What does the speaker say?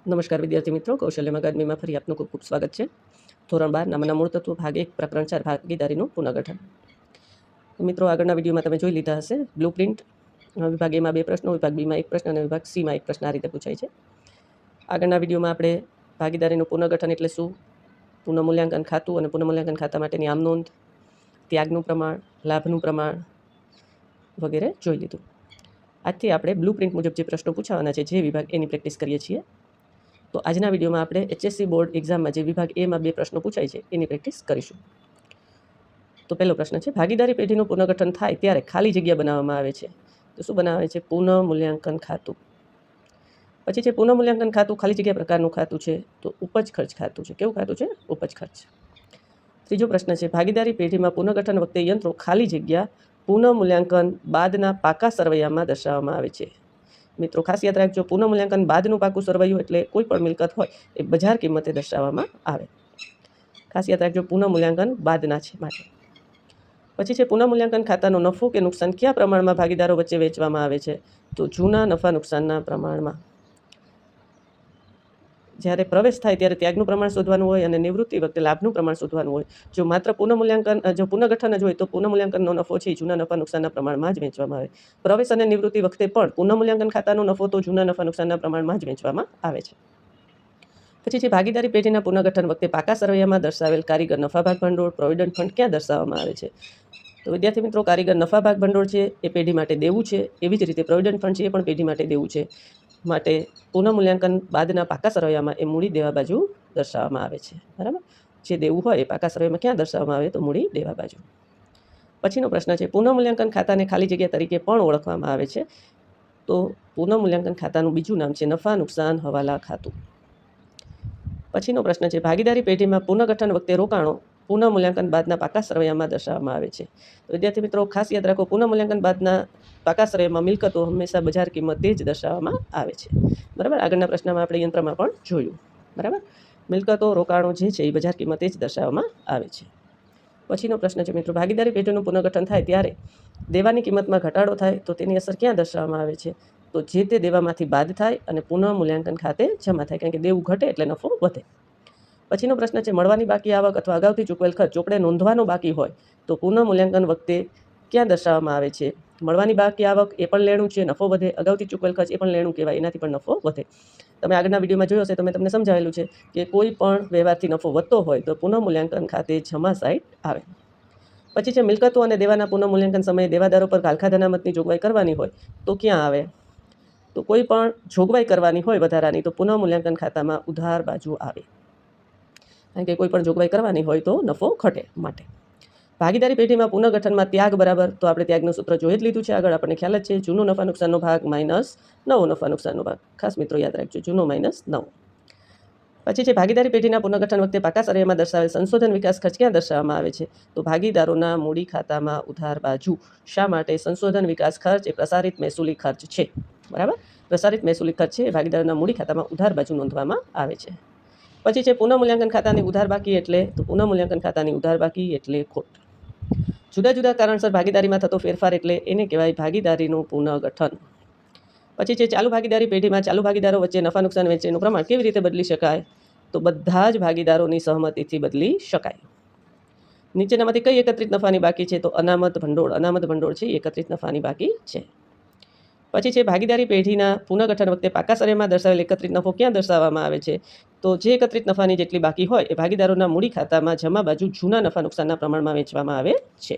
નમસ્કાર વિદ્યાર્થી મિત્રો, કૌશલ્ય અકાદમીમાં ફરી આપનું ખૂબ ખૂબ સ્વાગત છે. ધોરણ 12 નામના મૂળ તત્વો ભાગ 1 પ્રકરણ 4 ભાગીદારીનું પુનર્ગઠન. મિત્રો, આગળના વિડીયોમાં તમે જોઈ લીધા હશે બ્લુપ્રિન્ટ. વિભાગ એમાં 2 પ્રશ્નો, વિભાગ બીમાં 1 પ્રશ્ન અને વિભાગ સીમાં 1 પ્રશ્ન આ રીતે પૂછાય છે. આગળના વિડીયોમાં આપણે ભાગીદારીનું પુનર્ગઠન એટલે શું, પુનઃમૂલ્યાંકન ખાતું અને પુનઃમૂલ્યાંકન ખાતા માટેની આમ નોંધ, ત્યાગનું પ્રમાણ, લાભનું પ્રમાણ વગેરે જોઈ લીધું. આજથી આપણે બ્લુપ્રિન્ટ મુજબ જે પ્રશ્નો પૂછાવાના છે જે વિભાગ એની પ્રેક્ટિસ કરીએ છીએ. તો આજના વિડીયોમાં આપણે HSC બોર્ડ એક્ઝામમાં જે વિભાગ એમાં 2 પ્રશ્નો પૂછાય છે એની પ્રેક્ટિસ કરીશું. તો પહેલો પ્રશ્ન છે, ભાગીદારી પેઢીનું પુનર્ગઠન થાય ત્યારે ખાલી જગ્યા બનાવવામાં આવે છે. તો શું બનાવે છે? પુનઃમૂલ્યાંકન ખાતું. પછી છે પુનઃમૂલ્યાંકન ખાતું ખાલી જગ્યા પ્રકારનું ખાતું છે. તો ઉપજ ખર્ચ ખાતું છે. કેવું ખાતું છે? ઉપજ ખર્ચ. ત્રીજો પ્રશ્ન છે, ભાગીદારી પેઢીમાં પુનર્ગઠન વખતે યંત્રો ખાલી જગ્યા પુનઃમૂલ્યાંકન બાદના પાકા સરવૈયામાં દર્શાવવામાં આવે છે. મિત્રો, ખાસ યાદ રાખજો, પુનઃમૂલ્યાંકન બાદનું પાકું સરવૈયું એટલે કોઈ પણ મિલકત હોય એ બજાર કિંમતે દર્શાવવામાં આવે. ખાસ યાદ રાખજો, પુનઃમૂલ્યાંકન બાદના છે માટે. પછી છે પુનઃમૂલ્યાંકન ખાતાનો નફો કે નુકસાન કયા પ્રમાણમાં ભાગીદારો વચ્ચે વહેંચવામાં આવે છે? તો જૂના નફા નુકસાનના પ્રમાણમાં. જ્યારે પ્રવેશ થાય ત્યારે ત્યાગનું પ્રમાણ શોધવાનું હોય અને નિવૃત્તિ વખતે લાભનું પ્રમાણ શોધવાનું હોય. જો માત્ર પુનઃગઠન જ હોય તો પુનઃમૂલ્યાંકનનો નફો છે જૂના નફા નુકસાનના પ્રમાણમાં જ વહેંચવામાં આવે. પ્રવેશ અને નિવૃત્તિ વખતે પણ પુનઃમૂલ્યાંકન ખાતાનો નફો તો જૂના નફા નુકસાનના પ્રમાણમાં જ વહેંચવામાં આવે છે. પછી છે ભાગીદારી પેઢીના પુનર્ગઠન વખતે પાકા સરવૈયામાં દર્શાવેલ કારીગર નફા ભાગ ભંડોળ, પ્રોવિડન્ટ ફંડ ક્યાં દર્શાવવામાં આવે છે? તો વિદ્યાર્થી મિત્રો, કારીગર નફા ભાગ ભંડોળ છે એ પેઢી માટે દેવું છે. એવી જ રીતે પ્રોવિડન્ટ ફંડ છે એ પણ પેઢી માટે દેવું છે. માટે પુનઃમૂલ્યાંકન બાદના પાકા સરવૈયામાં એ મૂડી દેવા બાજુ દર્શાવવામાં આવે છે. બરાબર, જે દેવું હોય એ પાકા સરવૈયામાં ક્યાં દર્શાવવામાં આવે? તો મૂડી દેવા બાજુ. પછીનો પ્રશ્ન છે, પુનઃમૂલ્યાંકન ખાતાને ખાલી જગ્યા તરીકે પણ ઓળખવામાં આવે છે. તો પુનઃમૂલ્યાંકન ખાતાનું બીજું નામ છે નફા નુકસાન હવાલા ખાતું. પછીનો પ્રશ્ન છે, ભાગીદારી પેઢીમાં પુનર્ગઠન વખતે રોકાણો પુનઃમૂલ્યાંકન બાદના પાકા સરવૈયામાં દર્શાવવામાં આવે છે. તો વિદ્યાર્થી મિત્રો, ખાસ યાદ રાખો, પુનઃમૂલ્યાંકન બાદના પાકા સરવૈયામાં મિલકતો હંમેશા બજાર કિંમતે જ દર્શાવવામાં આવે છે. બરાબર, આગળના પ્રશ્નમાં આપણે યંત્રમાં પણ જોયું. બરાબર, મિલકતો, રોકાણો જે છે એ બજાર કિંમતે જ દર્શાવવામાં આવે છે. પછીનો પ્રશ્ન છે મિત્રો, ભાગીદારી પેઢીનું પુનર્ગઠન થાય ત્યારે દેવાની કિંમતમાં ઘટાડો થાય તો તેની અસર ક્યાં દર્શાવવામાં આવે છે? તો જે તે દેવામાંથી બાદ થાય અને પુનઃમૂલ્યાંકન ખાતે જમા થાય, કારણ કે દેવું ઘટે એટલે નફો વધે. પછીનો પ્રશ્ન છે, મળવાની બાકી આવક અથવા અગાઉથી ચૂકવેલ ખર્ચ ચોપડે નોંધવાનો બાકી હોય તો પુનઃમૂલ્યાંકન વખતે ક્યાં દર્શાવવામાં આવે છે? મળવાની બાકી આવક એ પણ લેણું છે, નફો વધે. અગાઉથી ચૂકવેલ ખર્ચ એ પણ લેણું કહેવાય, એનાથી પણ નફો વધે. તમે આગળના વિડીયોમાં જોયો હશે તો મેં તમને સમજાવેલું છે કે કોઈ પણ વ્યવહારથી નફો વધતો હોય તો પુનઃમૂલ્યાંકન ખાતે જમા સાઈડ આવે. પછી છે, મિલકતો અને દેવાના પુનઃમૂલ્યાંકન સમયે દેવાદારો પર કાલખાદ અનામતની જોગવાઈ કરવાની હોય તો ક્યાં આવે? તો કોઈ પણ જોગવાઈ કરવાની હોય વધારાની તો પુનઃમૂલ્યાંકન ખાતામાં ઉધાર બાજુ આવે, કારણ કે કોઈ પણ જોગવાઈ કરવાની હોય તો નફો ઘટે માટે. ભાગીદારી પેઢીમાં પુનર્ગઠનમાં ત્યાગ બરાબર, તો આપણે ત્યાગનું સૂત્ર જોઈ જ લીધું છે. આગળ આપણને ખ્યાલ જ છે, જૂનો નફા નુકસાનનો ભાગ માઇનસ નવો નફા નુકસાનનો ભાગ. ખાસ મિત્રો યાદ રાખજો, જૂનો માઇનસ નવો. પછી છે, ભાગીદારી પેઢીના પુનર્ગઠન વખતે પાકા સરવૈયામાં દર્શાવેલ સંશોધન વિકાસ ખર્ચ ક્યાં દર્શાવવામાં આવે છે? તો ભાગીદારોના મૂડી ખાતામાં ઉધાર બાજુ. શા માટે? સંશોધન વિકાસ ખર્ચ એ પ્રસારિત મહેસૂલી ખર્ચ છે. બરાબર, પ્રસારિત મહેસૂલી ખર્ચ છે એ ભાગીદારોના મૂડી ખાતામાં ઉધાર બાજુ નોંધવામાં આવે છે. પછી છે, પુનઃમૂલ્યાંકન ખાતાની ઉધાર બાકી એટલે? તો પુનઃમૂલ્યાંકન ખાતાની ઉધાર બાકી એટલે ખોટ. જુદા જુદા કારણસર ભાગીદારીમાં થતો ફેરફાર એટલે એને કહેવાય ભાગીદારીનું પુનર્ગઠન. પછી છે, ચાલુ ભાગીદારી પેઢીમાં ચાલુ ભાગીદારો વચ્ચે નફા નુકસાન વહેંચણીનું પ્રમાણ કેવી રીતે બદલી શકાય? તો બધા જ ભાગીદારોની સહમતિથી બદલી શકાય. નીચેનામાંથી કઈ એકત્રિત નફાની બાકી છે? તો અનામત ભંડોળ. અનામત ભંડોળ છે એ એકત્રિત નફાની બાકી છે. પછી છે, ભાગીદારી પેઢીના પુનર્ગઠન વખતે પાકા સરવૈયામાં દર્શાવેલ એકત્રિત નફો ક્યાં દર્શાવવામાં આવે છે? તો જે એકત્રિત નફાની જેટલી બાકી હોય એ ભાગીદારોના મૂડી ખાતામાં જમા બાજુ જૂના નફા નુકસાનના પ્રમાણમાં વેચવામાં આવે છે.